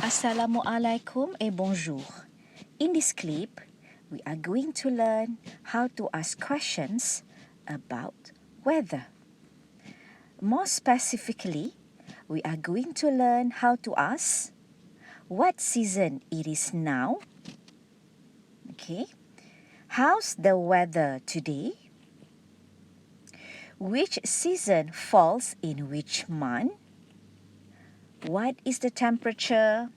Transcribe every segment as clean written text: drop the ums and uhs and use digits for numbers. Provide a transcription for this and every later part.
Assalamualaikum et bonjour. In this clip, we are going to learn how to ask questions about weather. More specifically, we are going to learn how to ask what season it is now. Okay. How's the weather today? Which season falls in which month? What is the temperature?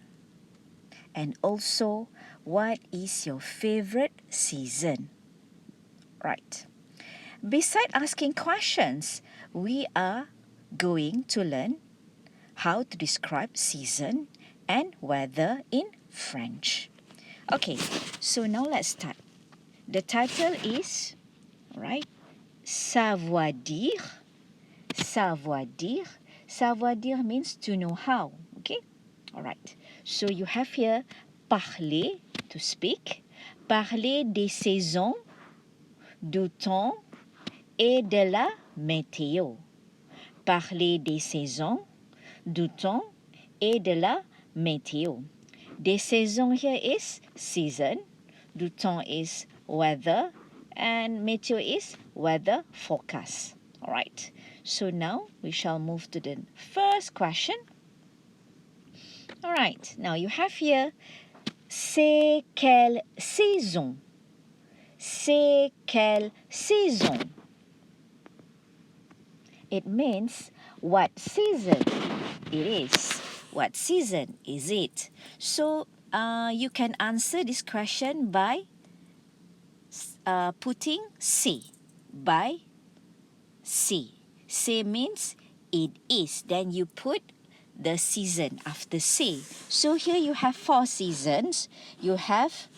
And also, what is your favorite season? Right. Besides asking questions, we are going to learn how to describe season and weather in French. Okay, so now let's start. The title is, right, savoir dire. Savoir dire. Savoir dire means to know how. Okay? Alright. So you have here parler, to speak. Parler des saisons, du temps et de la météo. Parler des saisons, du temps et de la météo. Des saisons here is season. Du temps is weather. And météo is weather forecast. Alright. So now we shall move to the first question. Alright, now you have here, c'est quelle saison? C'est quelle saison? It means what season it is. What season is it? So you can answer this question by putting C. By C. C means it is. Then you put the season after C. So here you have 4 seasons. You have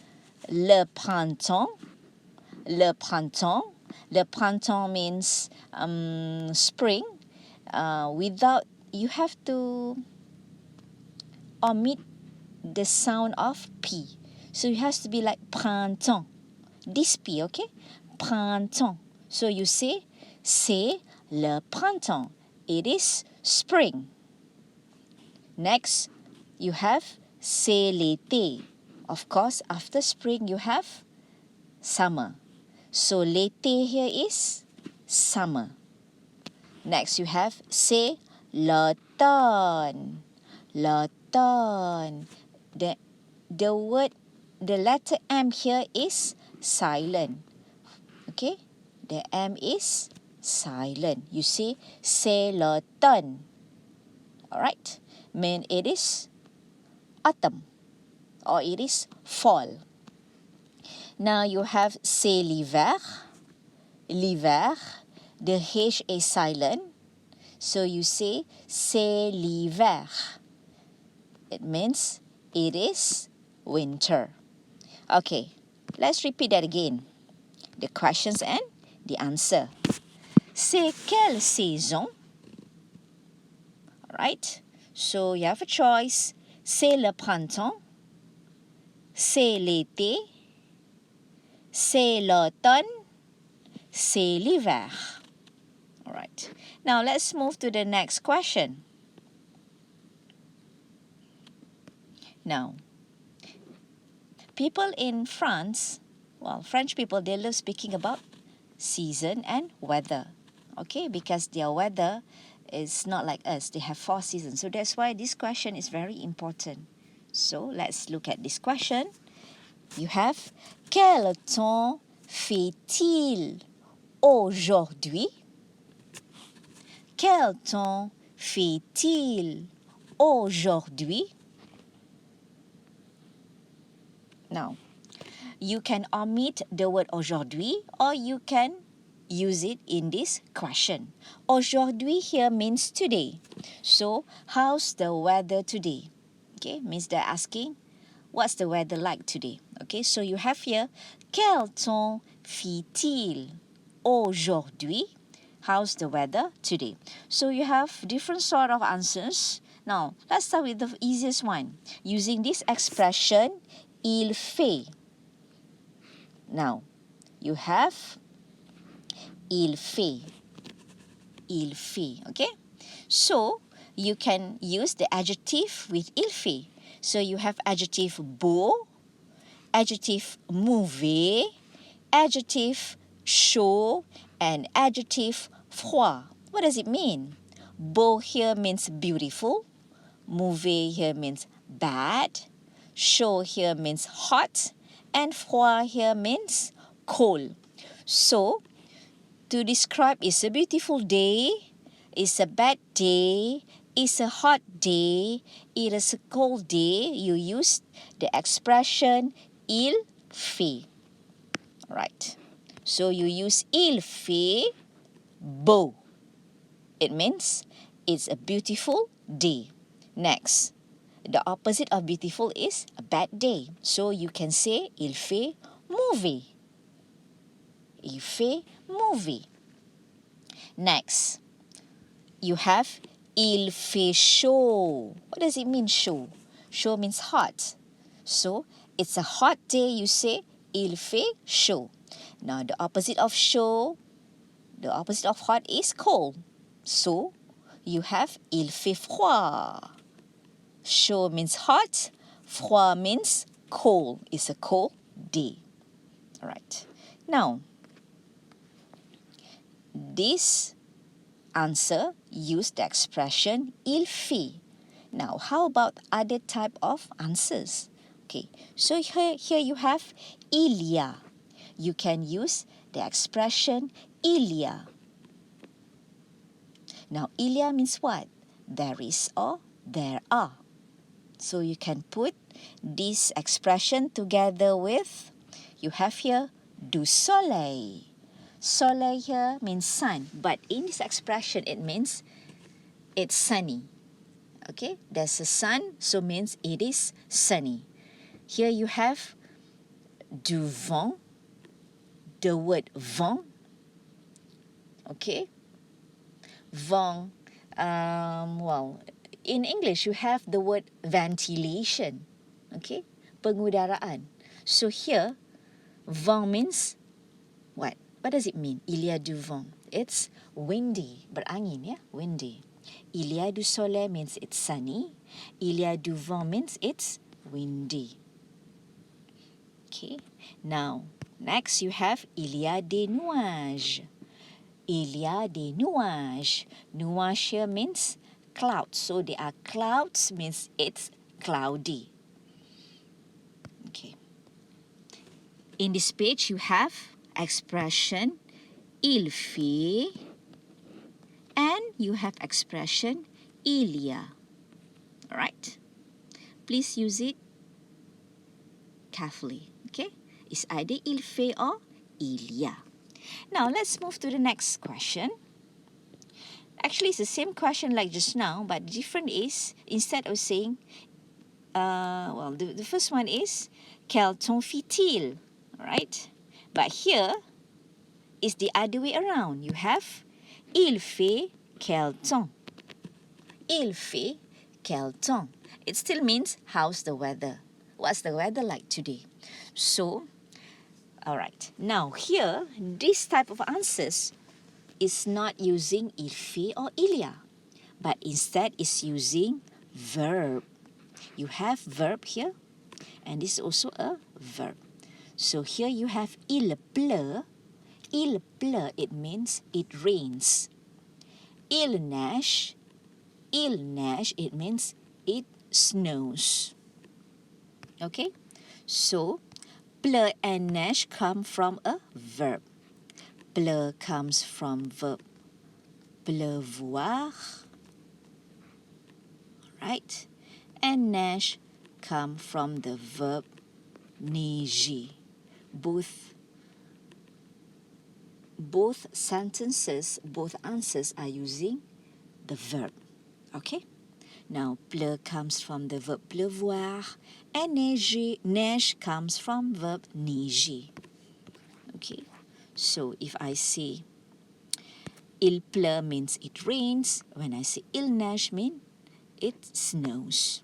le printemps. Le printemps. Le printemps means spring. Without, you have to omit the sound of P. So it has to be like printemps. This P, okay? Printemps. So you say, c'est le printemps. It is spring. Next, you have c'est l'été. Of course, after spring, you have summer. So l'été here is summer. Next, you have c'est l'automne. L'automne. The word, the letter M here is silent. Okay? The M is silent. You say c'est l'automne. Alright? Mean it is autumn or it is fall. Now you have c'est l'hiver. L'hiver. The H is silent. So you say c'est l'hiver. It means it is winter. Okay, let's repeat that again. The questions and the answer. C'est quelle saison? Alright, so you have a choice. C'est le printemps. C'est l'été. C'est l'automne. C'est l'hiver. Alright, now let's move to the next question. Now, people in France, well, French people, they love speaking about season and weather. Okay, because their weather is not like us. They have 4 seasons. So that's why this question is very important. So let's look at this question. You have, quel temps fait-il aujourd'hui? Quel temps fait-il aujourd'hui? Now, you can omit the word aujourd'hui or you can use it in this question. Aujourd'hui here means today. So, how's the weather today? Okay, means they're asking, what's the weather like today? Okay, so you have here, quel temps fait-il aujourd'hui? How's the weather today? So you have different sort of answers. Now, let's start with the easiest one. Using this expression, il fait. Now, you have il fait. Il fait, okay? So, you can use the adjective with il fait. So you have adjective beau, adjective mauvais, adjective chaud, and adjective froid. What does it mean? Beau here means beautiful. Mauvais here means bad. Chaud here means hot. And froid here means cold. So, to describe it's a beautiful day, it's a bad day, it's a hot day, it is a cold day, you use the expression il fait. Right. So you use il fait beau. It means it's a beautiful day. Next, the opposite of beautiful is a bad day. So you can say il fait mauvais. Il fait mauvais. Next, you have il fait chaud. What does it mean, chaud? Chaud means hot. So it's a hot day, you say il fait chaud. Now the opposite of chaud, the opposite of hot is cold. So you have il fait froid. Chaud means hot, froid means cold. It's a cold day. Alright. Now, this answer use the expression il fait. Now, how about other type of answers? Okay, so here you have il y a. You can use the expression il y a. Now, il y a means what? There is or there are. So you can put this expression together with, you have here du soleil. Soleil here means sun, but in this expression it means it's sunny. Okay, there's a sun, so means it is sunny. Here you have du vent, the word vent. Okay, vent, well, in English you have the word ventilation. Okay, pengudaraan. So here, vent means what? What does it mean? Il y a du vent. It's windy, berangin ya, windy. Il y a du soleil means it's sunny. Il y a du vent means it's windy. Okay, now next you have il y a des nuages. Il y a des nuages. Nuages here means clouds. So there are clouds means it's cloudy. Okay. In this page you have expression il fait and you have expression il y a. Alright? Please use it carefully. Okay? It's either il fait or il y a. Now let's move to the next question. Actually, it's the same question like just now, but different is instead of saying, the first one is quel temps fit-il, right? But here is the other way around. You have il fait quel temps. Il fait quel temps. It still means how's the weather? What's the weather like today? So, alright. Now here, this type of answers is not using il fait or il y a, but instead is using verb. You have verb here, and this is also a verb. So here you have il pleut. Il pleut, it means it rains. Il neige, it means it snows. Okay? So, pleut and neige come from a verb. Pleut comes from verb pleuvoir. Right? And neige come from the verb neiger. Both sentences, both answers are using the verb. Okay? Now, pleu comes from the verb pleuvoir and neige comes from verb neiger. Okay? So, if I say il pleut means it rains, when I say il neige means it snows.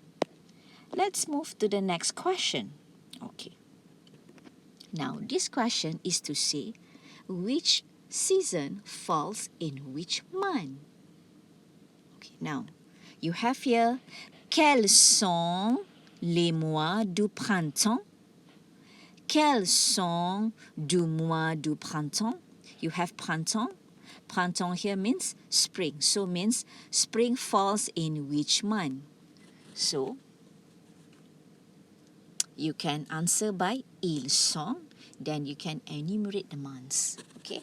Let's move to the next question. Okay. Now, this question is to say which season falls in which month. Okay, now, you have here quels sont les mois du printemps? Quels sont du mois du printemps? You have printemps. Printemps here means spring. So means spring falls in which month? So you can answer by ils sont. Then you can enumerate the months. Okay.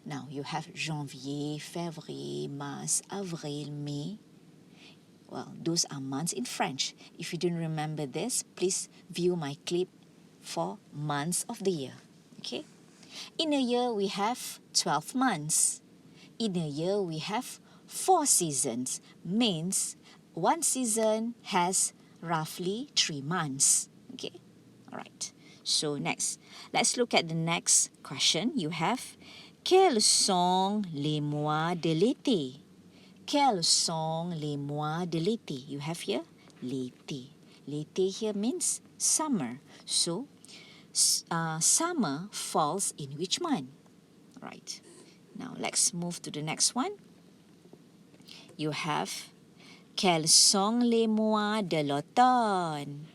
Now you have janvier, février, mars, avril, mai. Well, those are months in French. If you don't remember this, please view my clip for months of the year. Okay? In a year, we have 12 months. In a year, we have 4 seasons. Means one season has roughly 3 months. Okay? Alright. So next, let's look at the next question. You have, quels sont les mois de l'été? Quels sont les mois de l'été? You have here l'été. L'été here means summer. So, summer falls in which month? Right. Now, let's move to the next one. You have, quels sont les mois de l'automne?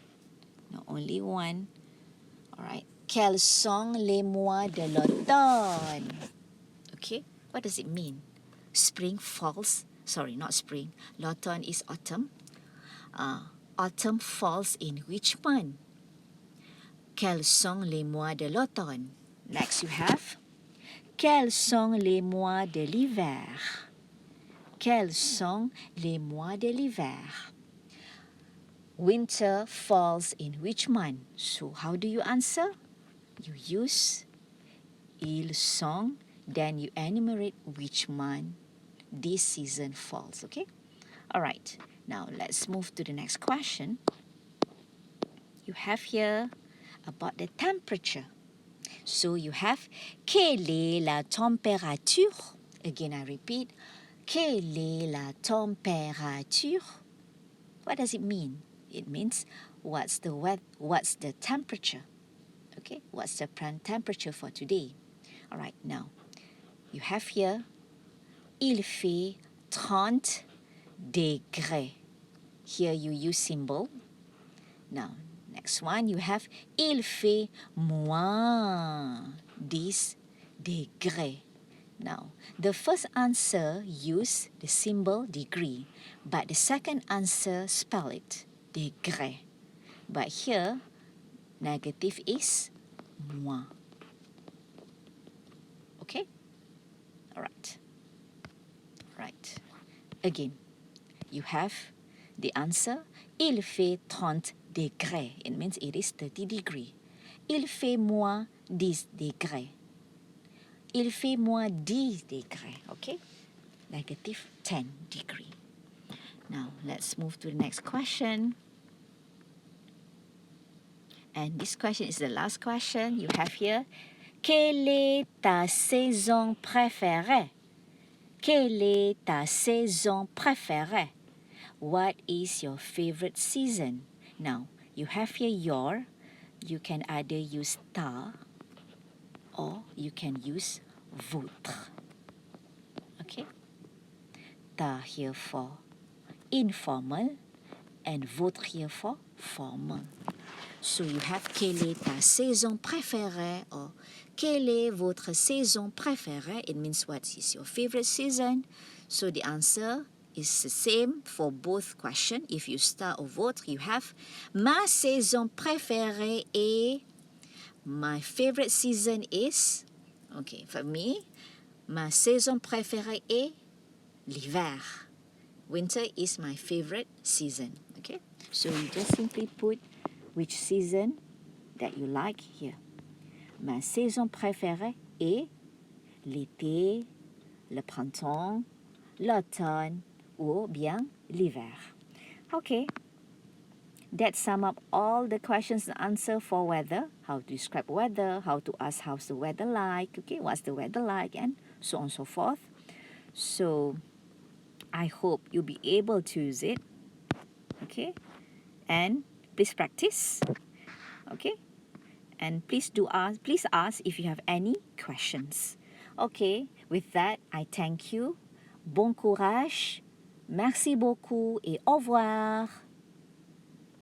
No, only one. Alright. Quels sont les mois de l'automne? Okay. What does it mean? Spring falls. Sorry, not spring. L'automne is autumn. Autumn falls in which month? Quels sont les mois de l'automne? Next you have, quels sont les mois de l'hiver? Quels sont les mois de l'hiver? Winter falls in which month? So how do you answer? You use ils sont, then you enumerate which month this season falls, okay? Alright, now let's move to the next question. You have here about the temperature. So you have, quelle est la température? Again, I repeat, quelle est la température? What does it mean? It means what's the temperature? Okay, what's the temperature for today? Alright, now you have here, il fait 30 degrés. Here you use symbol. Now, next one, you have il fait moins 10 degrés. Now, the first answer use the symbol degree, but the second answer spell it degré. But here, negative is moins. Okay? Alright. Right. Again, you have the answer, il fait 30 degrés. It means it is 30 degrees. Il fait moins 10 degrés. Il fait moins 10 degrés. Okay? Negative 10 degree. Now, let's move to the next question. And this question is the last question you have here. Quelle est ta saison préférée? Quelle est ta saison préférée? What is your favorite season? Now, you have here your. You can either use ta or you can use votre. Okay? Ta here for informal and votre here for formal. So you have quelle est ta saison préférée or quelle est votre saison préférée? It means what is your favorite season. So the answer is the same for both questions. If you start with votre, you have ma saison préférée est. My favorite season is. Okay, for me, ma saison préférée est l'hiver. Winter is my favorite season. Okay, so you just simply put which season that you like here. Ma saison préférée est l'été, le printemps, l'automne ou bien l'hiver. Okay, that sum up all the questions and answer for weather, how to describe weather, how to ask how's the weather like, okay, what's the weather like, and so on and so forth. So I hope you'll be able to use it, okay, and please practice, okay, and please ask if you have any questions. Okay, with that, I thank you. Bon courage, merci beaucoup et au revoir.